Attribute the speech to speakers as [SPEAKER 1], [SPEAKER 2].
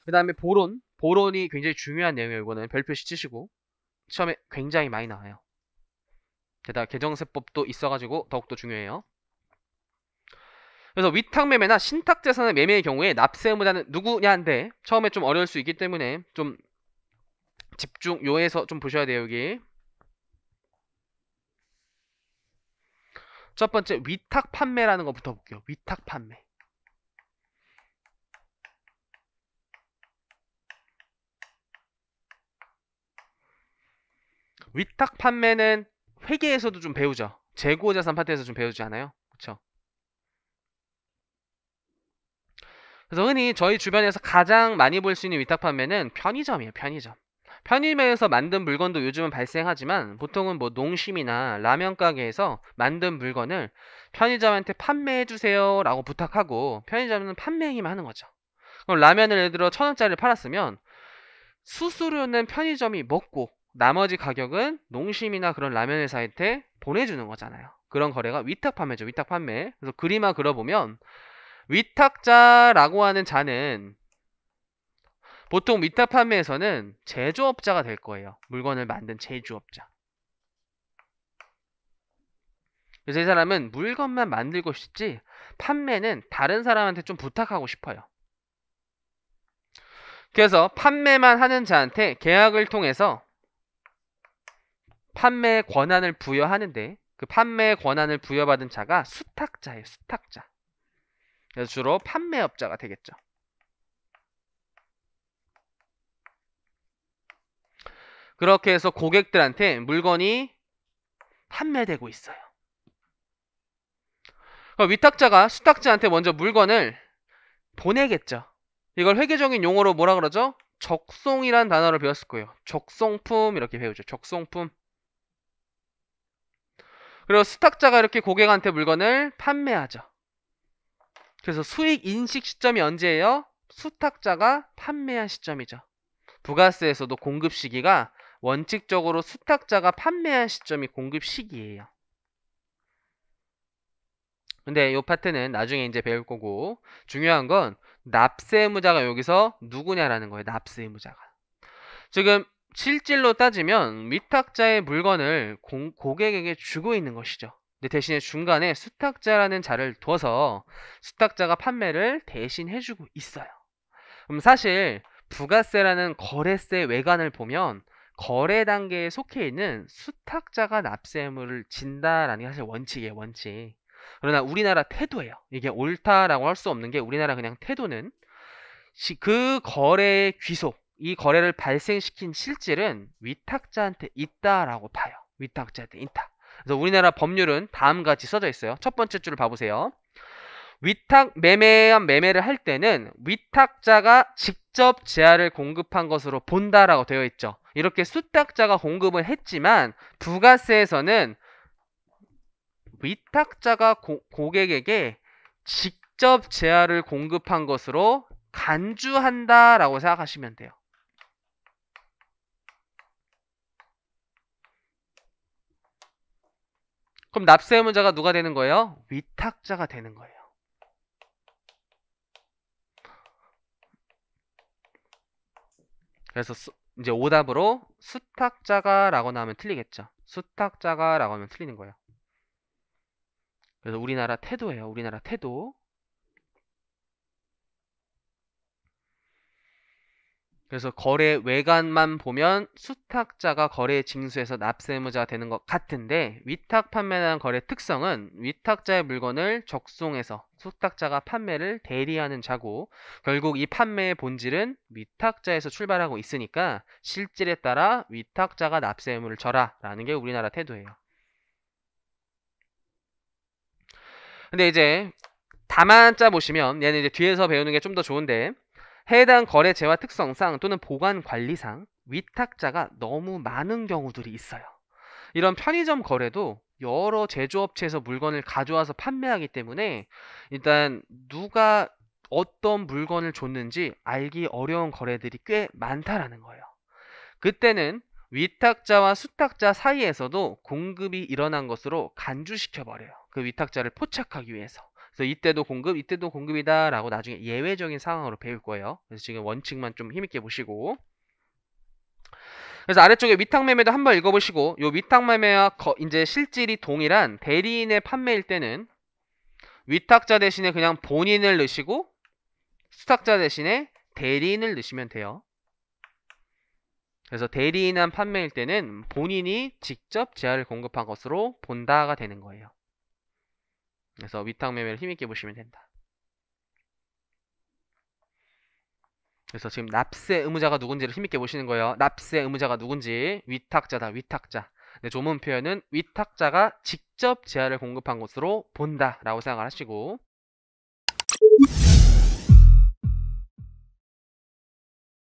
[SPEAKER 1] 그 다음에 보론. 보론이 굉장히 중요한 내용이에요. 이거는 별표시 치시고. 시험에 굉장히 많이 나와요. 게다가 계정세법도 있어가지고 더욱더 중요해요. 그래서 위탁매매나 신탁재산의 매매의 경우에 납세의무자는 누구냐인데 처음에 좀 어려울 수 있기 때문에 좀 집중 요해서 좀 보셔야 돼요. 여기 첫 번째 위탁 판매라는 거부터 볼게요. 위탁 판매. 위탁 판매는 회계에서도 좀 배우죠. 재고자산 파트에서 좀 배우지 않아요? 그쵸? 그래서 흔히 저희 주변에서 가장 많이 볼 수 있는 위탁 판매는 편의점이에요. 편의점. 편의점에서 만든 물건도 요즘은 발생하지만 보통은 뭐 농심이나 라면 가게에서 만든 물건을 편의점한테 판매해주세요 라고 부탁하고 편의점은 판매행위만 하는 거죠. 그럼 라면을 예를 들어 1,000원짜리를 팔았으면 수수료는 편의점이 먹고 나머지 가격은 농심이나 그런 라면 회사한테 보내주는 거잖아요. 그런 거래가 위탁 판매죠. 위탁 판매. 그래서 그림화 그려보면 위탁자라고 하는 자는 보통 위탁 판매에서는 제조업자가 될 거예요. 물건을 만든 제조업자. 그래서 이 사람은 물건만 만들고 싶지 판매는 다른 사람한테 좀 부탁하고 싶어요. 그래서 판매만 하는 자한테 계약을 통해서 판매 권한을 부여하는데 그 판매 권한을 부여받은 자가 수탁자예요. 수탁자. 그래서 주로 판매업자가 되겠죠. 그렇게 해서 고객들한테 물건이 판매되고 있어요. 그럼 위탁자가 수탁자한테 먼저 물건을 보내겠죠. 이걸 회계적인 용어로 뭐라 그러죠? 적송이란 단어를 배웠을 거예요. 적송품 이렇게 배우죠. 적송품. 그리고 수탁자가 이렇게 고객한테 물건을 판매하죠. 그래서 수익 인식 시점이 언제예요? 수탁자가 판매한 시점이죠. 부가세에서도 공급 시기가 원칙적으로 수탁자가 판매한 시점이 공급 시기예요. 근데 이 파트는 나중에 이제 배울 거고 중요한 건 납세의무자가 여기서 누구냐라는 거예요. 납세의무자가. 지금 실질로 따지면 위탁자의 물건을 고객에게 주고 있는 것이죠. 근데 대신에 중간에 수탁자라는 자를 둬서 수탁자가 판매를 대신 해주고 있어요. 그럼 사실 부가세라는 거래세 외관을 보면 거래 단계에 속해 있는 수탁자가 납세 의무를 진다라는 게 사실 원칙이에요. 원칙. 그러나 우리나라 태도예요. 이게 옳다라고 할 수 없는 게 우리나라 그냥 태도는 그 거래의 귀속, 이 거래를 발생시킨 실질은 위탁자한테 있다라고 봐요. 위탁자한테 있다. 그래서 우리나라 법률은 다음과 같이 써져 있어요. 첫 번째 줄을 봐보세요. 위탁 매매를 할 때는 위탁자가 직접 재화를 공급한 것으로 본다라고 되어 있죠. 이렇게 수탁자가 공급을 했지만 부가세에서는 위탁자가 고객에게 직접 재화를 공급한 것으로 간주한다라고 생각하시면 돼요. 그럼 납세 의무자가 누가 되는 거예요? 위탁자가 되는 거예요. 그래서 이제 오답으로 수탁자가 라고 나오면 틀리겠죠. 수탁자가 라고 하면 틀리는 거예요. 그래서 우리나라 태도예요. 우리나라 태도. 그래서 거래 외관만 보면 수탁자가 거래 징수에서 납세의무자가 되는 것 같은데 위탁 판매라는 거래 특성은 위탁자의 물건을 적송해서 수탁자가 판매를 대리하는 자고 결국 이 판매의 본질은 위탁자에서 출발하고 있으니까 실질에 따라 위탁자가 납세의무를 져라 라는 게 우리나라 태도예요. 근데 이제 다만자 보시면 얘는 이제 뒤에서 배우는 게 좀 더 좋은데 해당 거래 재화 특성상 또는 보관 관리상 위탁자가 너무 많은 경우들이 있어요. 이런 편의점 거래도 여러 제조업체에서 물건을 가져와서 판매하기 때문에 일단 누가 어떤 물건을 줬는지 알기 어려운 거래들이 꽤 많다라는 거예요. 그때는 위탁자와 수탁자 사이에서도 공급이 일어난 것으로 간주시켜버려요. 그 위탁자를 포착하기 위해서. 그래서 이때도 공급, 이때도 공급이다 라고 나중에 예외적인 상황으로 배울 거예요. 그래서 지금 원칙만 좀 힘있게 보시고, 그래서 아래쪽에 위탁매매도 한번 읽어보시고, 요 위탁매매와 이제 실질이 동일한 대리인의 판매일 때는 위탁자 대신에 그냥 본인을 넣으시고 수탁자 대신에 대리인을 넣으시면 돼요. 그래서 대리인한 판매일 때는 본인이 직접 제한을 공급한 것으로 본다가 되는 거예요. 그래서 위탁매매를 힘있게 보시면 된다. 그래서 지금 납세 의무자가 누군지를 힘있게 보시는 거예요. 납세 의무자가 누군지. 위탁자다, 위탁자. 네, 조문 표현은 위탁자가 직접 제한을 공급한 것으로 본다 라고 생각을 하시고,